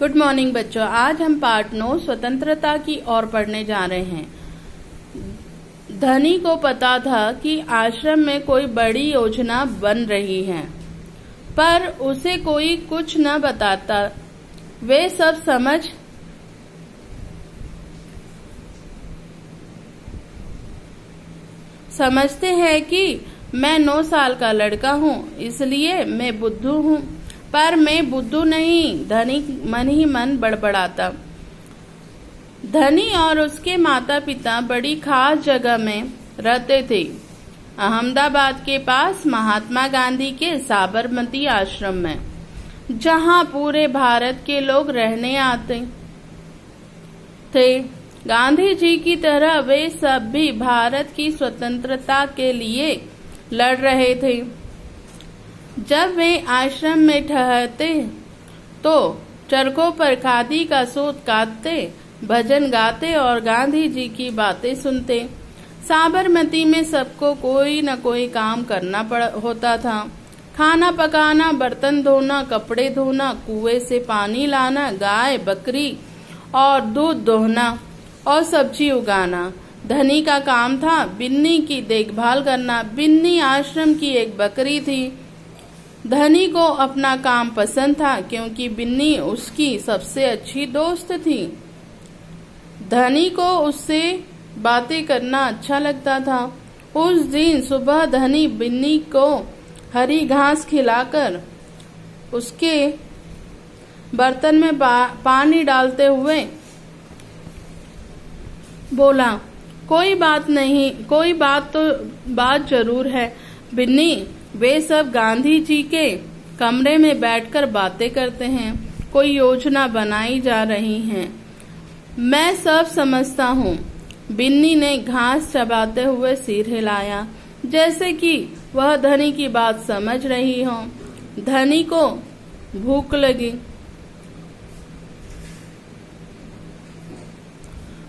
Good morning बच्चों, आज हम पार्ट 9 स्वतंत्रता की ओर पढ़ने जा रहे हैं। धनी को पता था कि आश्रम में कोई बड़ी योजना बन रही है, पर उसे कोई कुछ न बताता। वे सब समझते हैं कि मैं 9 साल का लड़का हूँ, इसलिए मैं बुद्धू हूँ। पर मैं बुद्धू नहीं, धनी मन ही मन बड़बड़ाता। धनी और उसके माता पिता बड़ी खास जगह में रहते थे, अहमदाबाद के पास महात्मा गांधी के साबरमती आश्रम में, जहाँ पूरे भारत के लोग रहने आते थे। गांधी जी की तरह वे सब भी भारत की स्वतंत्रता के लिए लड़ रहे थे। जब वे आश्रम में ठहरते तो चरखों पर खादी का सूत काटते, भजन गाते और गांधी जी की बातें सुनते। साबरमती में सबको कोई न कोई काम करना होता था। खाना पकाना, बर्तन धोना, कपड़े धोना, कुएं से पानी लाना, गाय बकरी और दूध दोहना और सब्जी उगाना। धनी का काम था बिन्नी की देखभाल करना। बिन्नी आश्रम की एक बकरी थी। धनी को अपना काम पसंद था, क्योंकि बिन्नी उसकी सबसे अच्छी दोस्त थी। धनी को उससे बातें करना अच्छा लगता था। उस दिन सुबह धनी बिन्नी को हरी घास खिलाकर उसके बर्तन में पानी डालते हुए बोला, कोई बात जरूर है बिन्नी। वे सब गांधी जी के कमरे में बैठकर बातें करते हैं, कोई योजना बनाई जा रही है। मैं सब समझता हूँ। बिन्नी ने घास चबाते हुए सिर हिलाया, जैसे कि वह धनी की बात समझ रही हो। धनी को भूख लगी।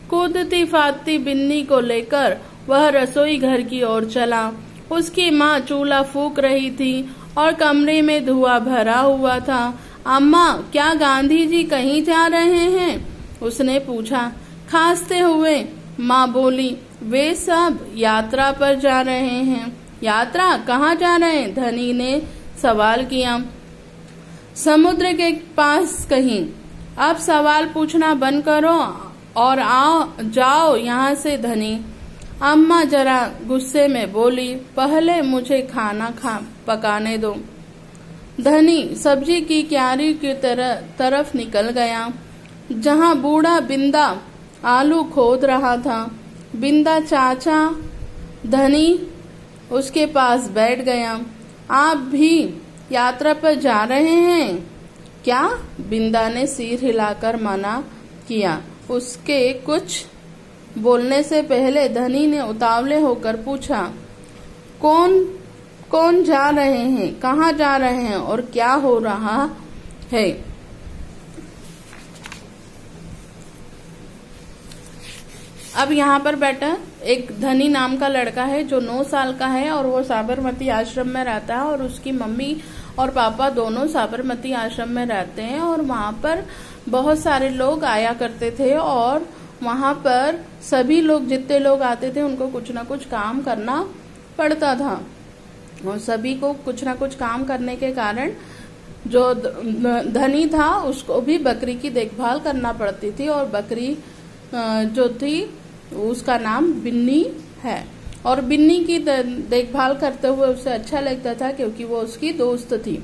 कूदती फादती बिन्नी को लेकर वह रसोई घर की ओर चला। उसकी माँ चूल्हा फूंक रही थी और कमरे में धुआं भरा हुआ था। अम्मा, क्या गांधी जी कहीं जा रहे हैं? उसने पूछा। खांसते हुए माँ बोली, वे सब यात्रा पर जा रहे हैं। यात्रा? कहाँ जा रहे हैं? धनी ने सवाल किया। समुद्र के पास कहीं। अब सवाल पूछना बंद करो और जाओ यहाँ से धनी। अम्मा जरा गुस्से में बोली, पहले मुझे खाना पकाने दो। धनी सब्जी की क्यारी की तरफ निकल गया, जहाँ बूढ़ा बिंदा आलू खोद रहा था। बिंदा चाचा, धनी उसके पास बैठ गया। आप भी यात्रा पर जा रहे हैं क्या? बिंदा ने सिर हिलाकर मना किया। उसके कुछ बोलने से पहले धनी ने उतावले होकर पूछा, कौन जा रहे हैं, कहाँ जा रहे हैं और क्या हो रहा है? अब यहाँ पर बैठा एक धनी नाम का लड़का है जो 9 साल का है और वो साबरमती आश्रम में रहता है, और उसकी मम्मी और पापा दोनों साबरमती आश्रम में रहते हैं। और वहाँ पर बहुत सारे लोग आया करते थे, और वहाँ पर सभी लोग, जितने लोग आते थे, उनको कुछ ना कुछ काम करना पड़ता था। और सभी को कुछ ना कुछ काम करने के कारण जो धनी था उसको भी बकरी की देखभाल करना पड़ती थी, और बकरी जो थी उसका नाम बिन्नी है। और बिन्नी की देखभाल करते हुए उसे अच्छा लगता था, क्योंकि वो उसकी दोस्त थी।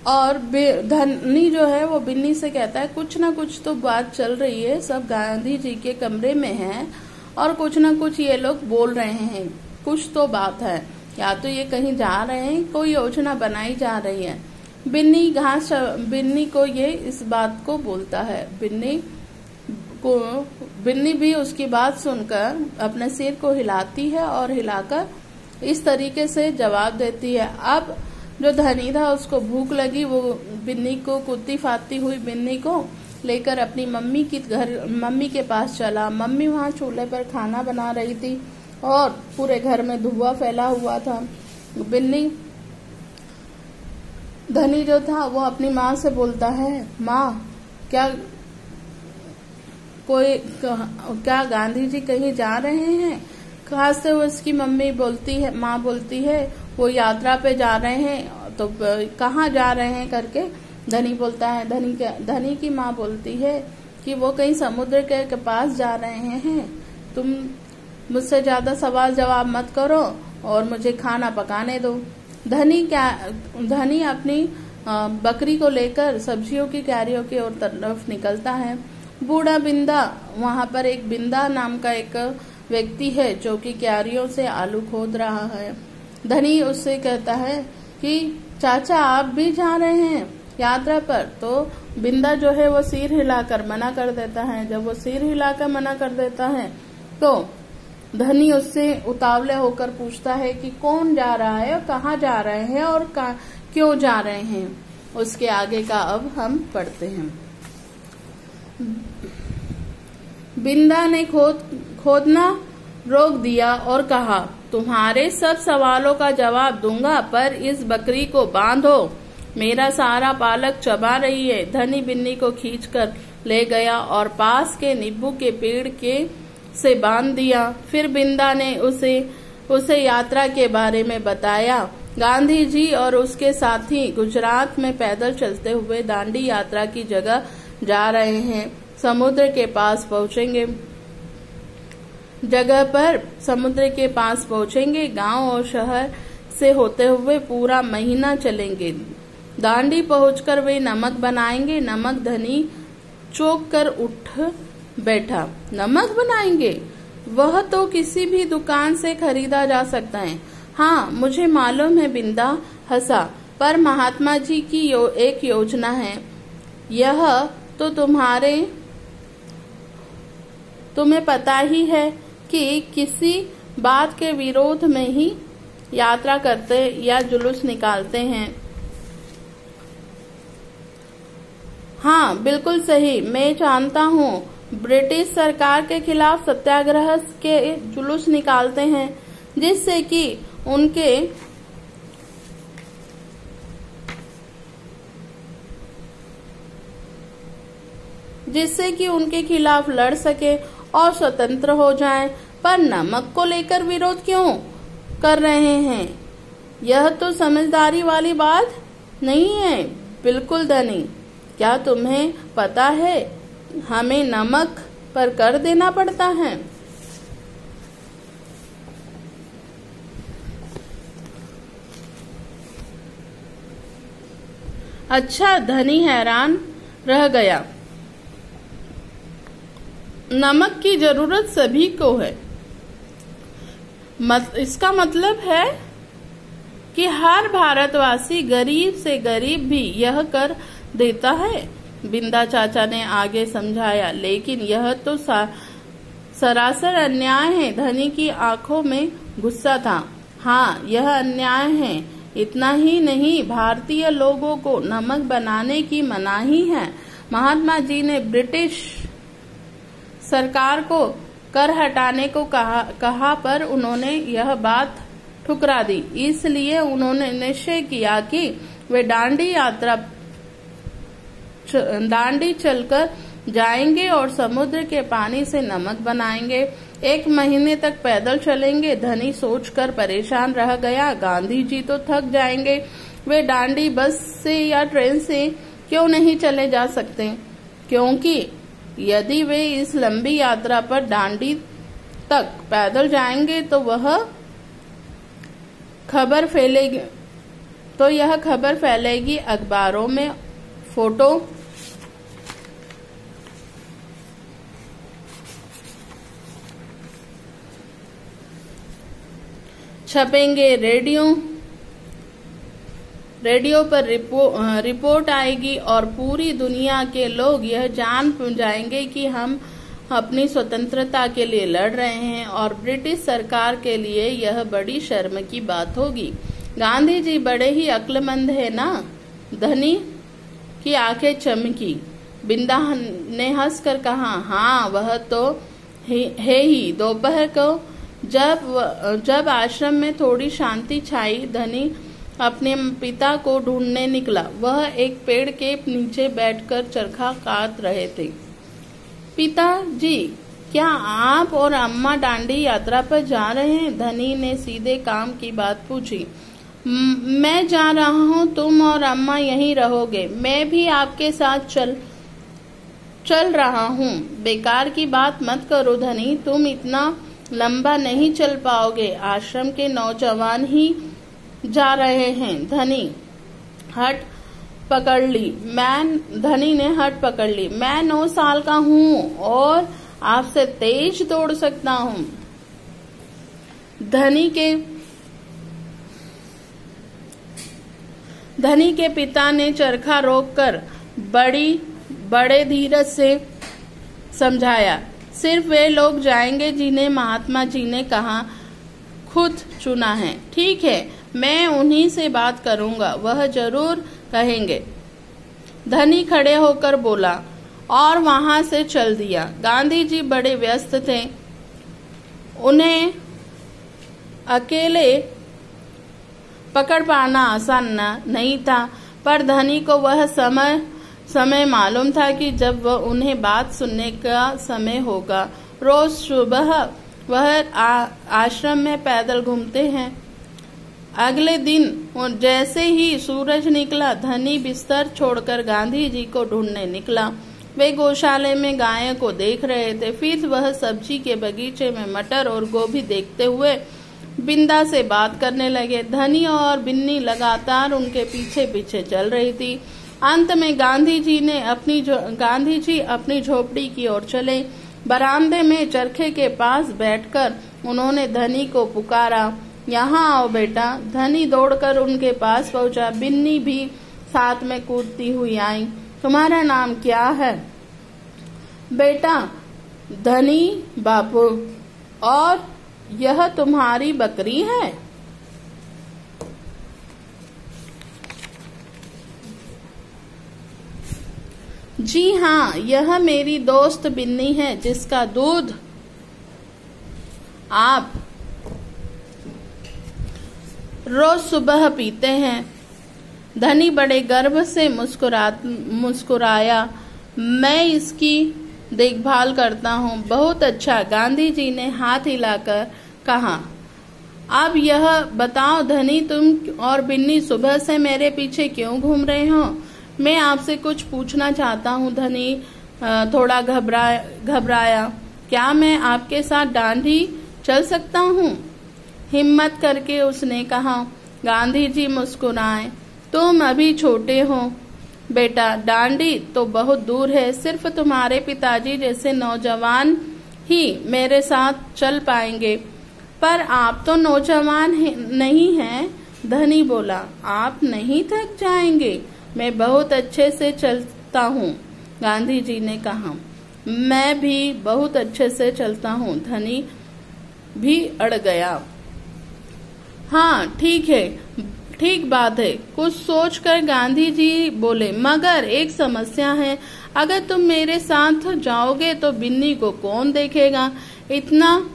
और धनी जो है वो बिन्नी से कहता है, कुछ ना कुछ तो बात चल रही है, सब गांधी जी के कमरे में हैं और कुछ ना कुछ ये लोग बोल रहे हैं, कुछ तो बात है, या तो ये कहीं जा रहे हैं, कोई योजना बनाई जा रही है। बिन्नी को ये इस बात को बोलता है। बिन्नी भी उसकी बात सुनकर अपने सिर को हिलाती है और हिलाकर इस तरीके से जवाब देती है। अब जो धनी था उसको भूख लगी, वो बिन्नी को, कूदती फादती हुई बिन्नी को लेकर अपनी मम्मी के पास चला। मम्मी वहाँ चूल्हे पर खाना बना रही थी और पूरे घर में धुआं फैला हुआ था। बिन्नी धनी जो था वो अपनी माँ से बोलता है, माँ क्या गांधी जी कहीं जा रहे हैं? खास से उसकी मम्मी बोलती है, माँ बोलती है वो यात्रा पे जा रहे हैं। तो कहाँ जा रहे हैं करके धनी बोलता है। धनी की माँ बोलती है कि वो कहीं समुद्र के पास जा रहे हैं। तुम मुझसे ज्यादा सवाल जवाब मत करो और मुझे खाना पकाने दो। धनी अपनी बकरी को लेकर सब्जियों की क्यारियों की ओर तरफ निकलता है। बूढ़ा बिंदा, वहां पर एक बिंदा नाम का एक व्यक्ति है जो कि क्यारियों से आलू खोद रहा है। धनी उससे कहता है कि चाचा आप भी जा रहे हैं यात्रा पर? तो बिंदा जो है वो सिर हिलाकर मना कर देता है। जब वो सिर हिलाकर मना कर देता है तो धनी उससे उतावले होकर पूछता है कि कौन जा रहा है और कहाँ जा रहे हैं और क्यों जा रहे हैं। उसके आगे का अब हम पढ़ते हैं। बिंदा ने खोदना रोक दिया और कहा, तुम्हारे सब सवालों का जवाब दूंगा, पर इस बकरी को बांधो, मेरा सारा पालक चबा रही है। धनी बिन्नी को खींचकर ले गया और पास के नींबू के पेड़ से बांध दिया। फिर बिंदा ने उसे यात्रा के बारे में बताया। गांधी जी और उसके साथी गुजरात में पैदल चलते हुए दांडी यात्रा की जगह जा रहे हैं। समुद्र के पास पहुंचेंगे। गांव और शहर से होते हुए पूरा महीना चलेंगे। दांडी पहुंचकर वे नमक बनाएंगे। नमक धनी चौंक कर उठ बैठा। नमक बनाएंगे? वह तो किसी भी दुकान से खरीदा जा सकता है। हाँ मुझे मालूम है, बिंदा हंसा, पर महात्मा जी की एक योजना है। यह तो तुम्हें पता ही है कि किसी बात के विरोध में ही यात्रा करते या जुलूस निकालते हैं। हाँ बिल्कुल सही, मैं जानता हूँ। ब्रिटिश सरकार के खिलाफ सत्याग्रह के जुलूस निकालते हैं जिससे कि उनके खिलाफ लड़ सके और स्वतंत्र हो जाएं। पर नमक को लेकर विरोध क्यों कर रहे हैं? यह तो समझदारी वाली बात नहीं है। बिल्कुल धनी, क्या तुम्हें पता है हमें नमक पर कर देना पड़ता है? अच्छा, धनी हैरान रह गया। नमक की जरूरत सभी को है। इसका मतलब है कि हर भारतवासी गरीब से गरीब भी यह कर देता है। बिंदा चाचा ने आगे समझाया, लेकिन यह तो सरासर अन्याय है। धनी की आंखों में गुस्सा था। हाँ यह अन्याय है। इतना ही नहीं, भारतीय लोगों को नमक बनाने की मनाही है। महात्मा जी ने ब्रिटिश सरकार को कर हटाने को कहा पर उन्होंने यह बात ठुकरा दी। इसलिए उन्होंने निश्चय किया कि वे दांडी चलकर जाएंगे और समुद्र के पानी से नमक बनाएंगे। 1 महीने तक पैदल चलेंगे। धनी सोचकर परेशान रह गया। गांधी जी तो थक जाएंगे। वे दांडी बस से या ट्रेन से क्यों नहीं चले जा सकते? क्योंकि यदि वे इस लंबी यात्रा पर दांडी तक पैदल जाएंगे तो यह खबर फैलेगी, अखबारों में फोटो छपेंगे, रेडियो पर रिपोर्ट आएगी और पूरी दुनिया के लोग यह जान जाएंगे कि हम अपनी स्वतंत्रता के लिए लड़ रहे हैं और ब्रिटिश सरकार के लिए यह बड़ी शर्म की बात होगी। गांधी जी बड़े ही अक्लमंद है ना? धनी की आंखें चमकी। बिंदा ने हंसकर कहा, हाँ वह तो है ही। दोपहर को जब आश्रम में थोड़ी शांति छाई, धनी अपने पिता को ढूंढने निकला। वह एक पेड़ के नीचे बैठकर चरखा काट रहे थे। पिताजी, क्या आप और अम्मा दांडी यात्रा पर जा रहे हैं? धनी ने सीधे काम की बात पूछी। मैं जा रहा हूँ, तुम और अम्मा यहीं रहोगे। मैं भी आपके साथ चल रहा हूँ। बेकार की बात मत करो धनी, तुम इतना लंबा नहीं चल पाओगे। आश्रम के नौजवान ही जा रहे हैं। धनी ने हट पकड़ ली। मैं 9 साल का हूँ और आपसे तेज दौड़ सकता हूँ। धनी के पिता ने चरखा रोककर बड़े धीरज से समझाया। सिर्फ वे लोग जाएंगे जिन्हें महात्मा जी ने खुद चुना है। ठीक है, मैं उन्हीं से बात करूंगा, वह जरूर कहेंगे। धनी खड़े होकर बोला और वहां से चल दिया। गांधी जी बड़े व्यस्त थे। उन्हें अकेले पकड़ पाना आसान नहीं था, पर धनी को वह समय मालूम था कि जब वह उन्हें बात सुनने का समय होगा। रोज सुबह वह आश्रम में पैदल घूमते हैं। अगले दिन जैसे ही सूरज निकला, धनी बिस्तर छोड़कर गांधी जी को ढूंढने निकला। वे गौशाले में गायों को देख रहे थे। फिर वह सब्जी के बगीचे में मटर और गोभी देखते हुए बिंदा से बात करने लगे। धनी और बिन्नी लगातार उनके पीछे पीछे चल रही थी। अंत में गांधी जी अपनी झोपड़ी की ओर चले। बरामदे में चरखे के पास बैठकर उन्होंने धनी को पुकारा, यहाँ आओ बेटा। धनी दौड़कर उनके पास पहुंचा। बिन्नी भी साथ में कूदती हुई आई। तुम्हारा नाम क्या है? बेटा, धनी बापू। और यह तुम्हारी बकरी है? जी हाँ, यह मेरी दोस्त बिन्नी है, जिसका दूध आप रोज सुबह पीते हैं। धनी बड़े गर्व से मुस्कुराया। मैं इसकी देखभाल करता हूँ। बहुत अच्छा, गांधी जी ने हाथ हिलाकर कहा। अब यह बताओ धनी, तुम और बिन्नी सुबह से मेरे पीछे क्यों घूम रहे हो? मैं आपसे कुछ पूछना चाहता हूँ। धनी थोड़ा घबराया। क्या मैं आपके साथ दांडी चल सकता हूँ? हिम्मत करके उसने कहा। गांधी जी मुस्कुराए। तुम अभी छोटे हो बेटा, दांडी तो बहुत दूर है। सिर्फ तुम्हारे पिताजी जैसे नौजवान ही मेरे साथ चल पाएंगे। पर आप तो नौजवान नहीं हैं। धनी बोला। आप नहीं थक जाएंगे? मैं बहुत अच्छे से चलता हूँ, गांधी जी ने कहा। मैं भी बहुत अच्छे से चलता हूँ। धनी भी अड़ गया। हाँ ठीक है, ठीक बात है। कुछ सोचकर गांधी जी बोले, मगर एक समस्या है। अगर तुम मेरे साथ जाओगे तो बिन्नी को कौन देखेगा? इतना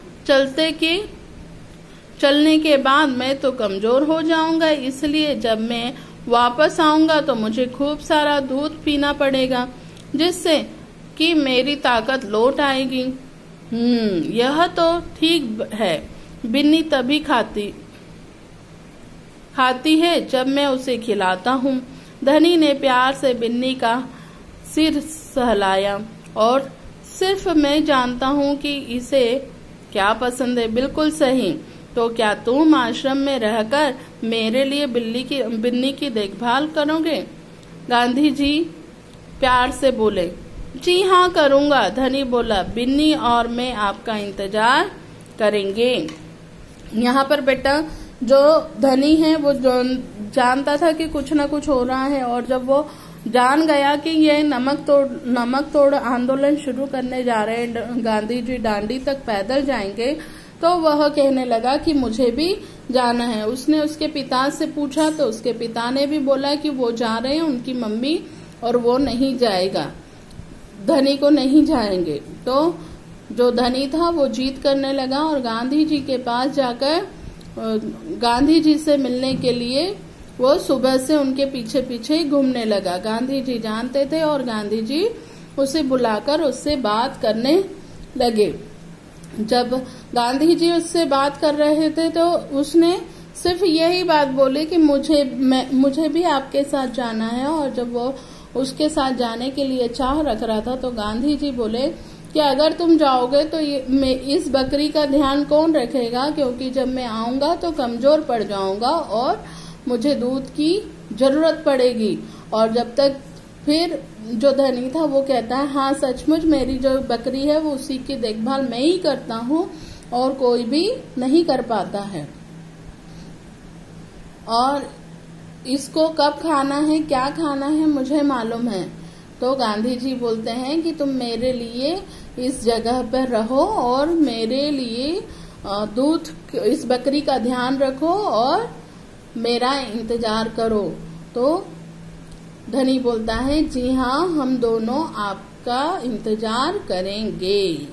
चलने के बाद मैं तो कमजोर हो जाऊंगा। इसलिए जब मैं वापस आऊंगा तो मुझे खूब सारा दूध पीना पड़ेगा, जिससे कि मेरी ताकत लौट आएगी। यह तो ठीक है। बिन्नी तभी खाती है जब मैं उसे खिलाता हूँ। धनी ने प्यार से बिन्नी का सिर सहलाया। और सिर्फ मैं जानता हूँ कि इसे क्या पसंद है। बिल्कुल सही। तो क्या तुम आश्रम में रहकर मेरे लिए बिन्नी की देखभाल करोगे? गांधी जी प्यार से बोले। जी हाँ करूँगा, धनी बोला। बिन्नी और मैं आपका इंतजार करेंगे। यहाँ पर बेटा जो धनी है वो जानता था कि कुछ न कुछ हो रहा है, और जब वो जान गया कि ये नमक तोड़ आंदोलन शुरू करने जा रहे हैं, गांधी जी दांडी तक पैदल जाएंगे, तो वह कहने लगा कि मुझे भी जाना है। उसने उसके पिता से पूछा तो उसके पिता ने भी बोला कि वो जा रहे हैं, उनकी मम्मी और वो नहीं जाएगा, धनी को नहीं जाएंगे। तो जो धनी था वो जीत करने लगा और गांधी जी के पास जाकर गांधी जी से मिलने के लिए वो सुबह से उनके पीछे पीछे ही घूमने लगा। गांधी जी जानते थे और गांधी जी उसे बुलाकर उससे बात करने लगे। जब गांधी जी उससे बात कर रहे थे तो उसने सिर्फ यही बात बोली कि मुझे भी आपके साथ जाना है। और जब वो उसके साथ जाने के लिए चाह रख रहा था तो गांधी जी बोले कि अगर तुम जाओगे तो इस बकरी का ध्यान कौन रखेगा, क्योंकि जब मैं आऊंगा तो कमजोर पड़ जाऊंगा और मुझे दूध की जरूरत पड़ेगी। और जब तक फिर जो धनी था वो कहता है, हाँ सचमुच मेरी जो बकरी है वो उसी की देखभाल मैं ही करता हूँ और कोई भी नहीं कर पाता है, और इसको कब खाना है क्या खाना है मुझे मालूम है। तो गांधी जी बोलते हैं कि तुम मेरे लिए इस जगह पर रहो और मेरे लिए इस बकरी का ध्यान रखो और मेरा इंतजार करो। तो धनी बोलता है, जी हाँ हम दोनों आपका इंतजार करेंगे।